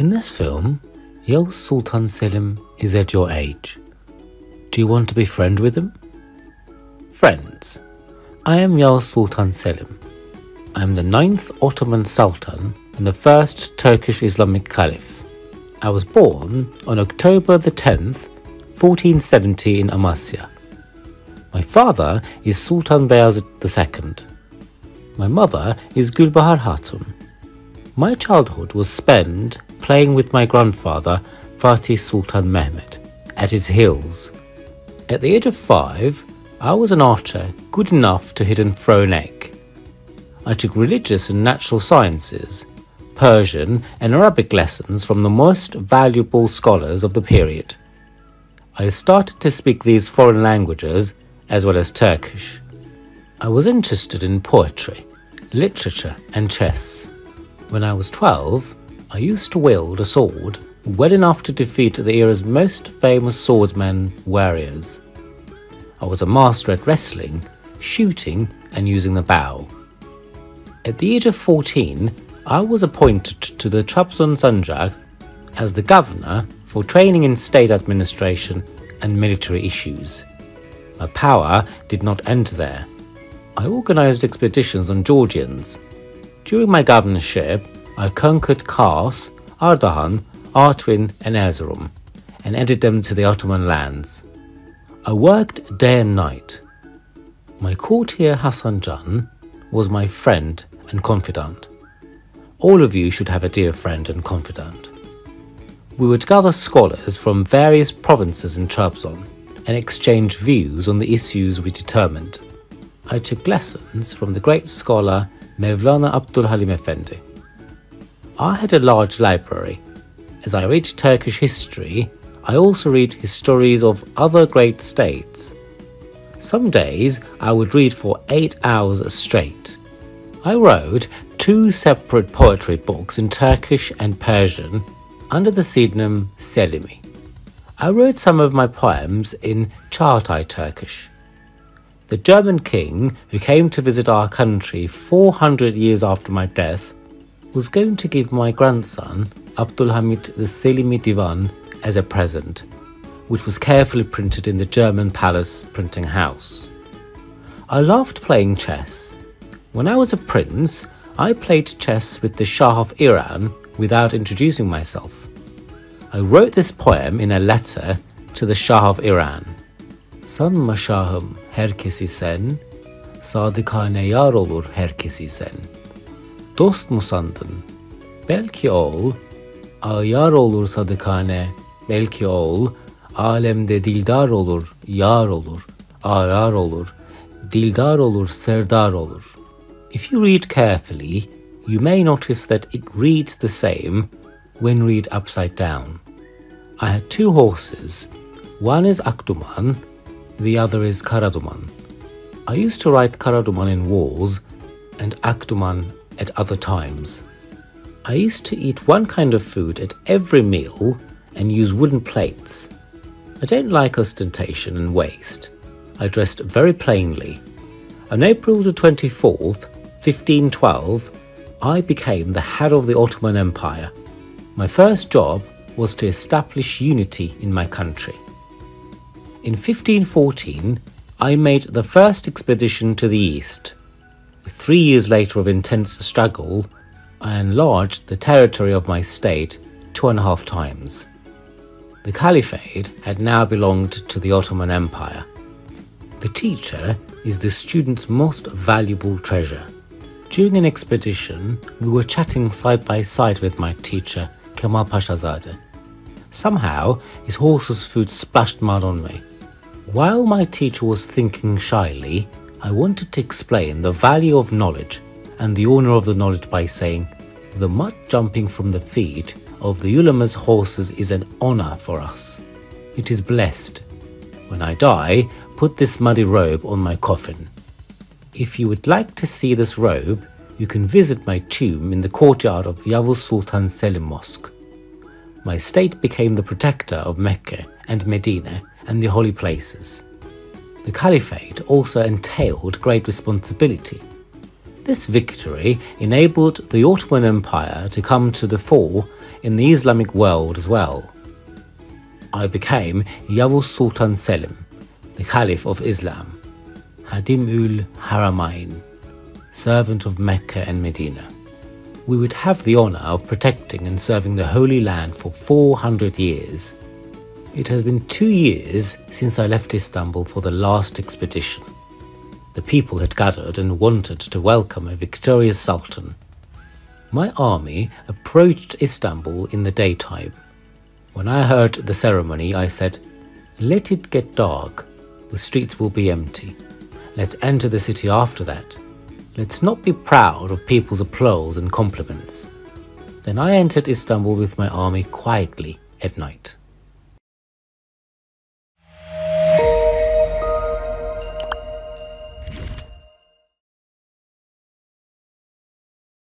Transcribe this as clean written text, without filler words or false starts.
In this film, Yavuz Sultan Selim is at your age. Do you want to be friends with him? Friends, I am Yavuz Sultan Selim. I am the 9th Ottoman Sultan and the first Turkish Islamic Caliph. I was born on October the 10th, 1470 in Amasya. My father is Sultan Beyazıt II. My mother is Gülbahar Hatun. My childhood was spent playing with my grandfather Fatih Sultan Mehmet at his hills. At the age of 5, I was an archer good enough to hit and throw an egg. I took religious and natural sciences, Persian and Arabic lessons from the most valuable scholars of the period. I started to speak these foreign languages as well as Turkish. I was interested in poetry, literature and chess. When I was 12, I used to wield a sword well enough to defeat the era's most famous swordsmen warriors. I was a master at wrestling, shooting and using the bow. At the age of 14, I was appointed to the Trabzon Sancak as the governor for training in state administration and military issues. My power did not end there. I organized expeditions on Georgians. During my governorship, I conquered Kars, Ardahan, Artvin and Erzurum, and added them to the Ottoman lands. I worked day and night. My courtier Hasan Can was my friend and confidant. All of you should have a dear friend and confidant. We would gather scholars from various provinces in Trabzon and exchange views on the issues we determined. I took lessons from the great scholar Mevlana Abdülhalim Efendi. I had a large library. As I read Turkish history, I also read histories of other great states. Some days I would read for 8 hours straight. I wrote 2 separate poetry books in Turkish and Persian under the pseudonym Selimi. I wrote some of my poems in Çağatay Turkish. The German king who came to visit our country 400 years after my death was going to give my grandson Abdülhamit the Selimi Divan as a present, which was carefully printed in the German palace printing house. I loved playing chess. When I was a prince, I played chess with the Shah of Iran without introducing myself. I wrote this poem in a letter to the Shah of Iran. Sanma şahım herkesi sen, sadıkane yar olur herkesi sen. Dost mu sandın? Belki ol, ayar olur sadıkane, belki ol, alemde dildar olur, yar olur, arar olur, dildar olur, serdar olur. If you read carefully, you may notice that it reads the same when read upside down. I had 2 horses. One is Akduman, the other is Karaduman. I used to ride Karaduman in wars and Akduman at other times. I used to eat one kind of food at every meal and use wooden plates. I don't like ostentation and waste. I dressed very plainly. On April the 24th, 1512, I became the head of the Ottoman Empire. My first job was to establish unity in my country. In 1514, I made the first expedition to the east. 3 years later of intense struggle, I enlarged the territory of my state 2.5 times. The Caliphate had now belonged to the Ottoman Empire. The teacher is the student's most valuable treasure. During an expedition, we were chatting side by side with my teacher, Kemal Paşazade. Somehow, his horse's foot splashed mud on me. While my teacher was thinking shyly, I wanted to explain the value of knowledge and the honor of the knowledge by saying, the mud jumping from the feet of the ulama's horses is an honor for us. It is blessed. When I die, put this muddy robe on my coffin. If you would like to see this robe, you can visit my tomb in the courtyard of Yavuz Sultan Selim Mosque. My state became the protector of Mecca and Medina and the holy places. The Caliphate also entailed great responsibility. This victory enabled the Ottoman Empire to come to the fore in the Islamic world as well. I became Yavuz Sultan Selim, the Caliph of Islam, Hadim-ul Haramain, servant of Mecca and Medina. We would have the honour of protecting and serving the Holy Land for 400 years. It has been 2 years since I left Istanbul for the last expedition. The people had gathered and wanted to welcome a victorious sultan. My army approached Istanbul in the daytime. When I heard the ceremony, I said, "Let it get dark. The streets will be empty. Let's enter the city after that. Let's not be proud of people's applause and compliments." Then I entered Istanbul with my army quietly at night.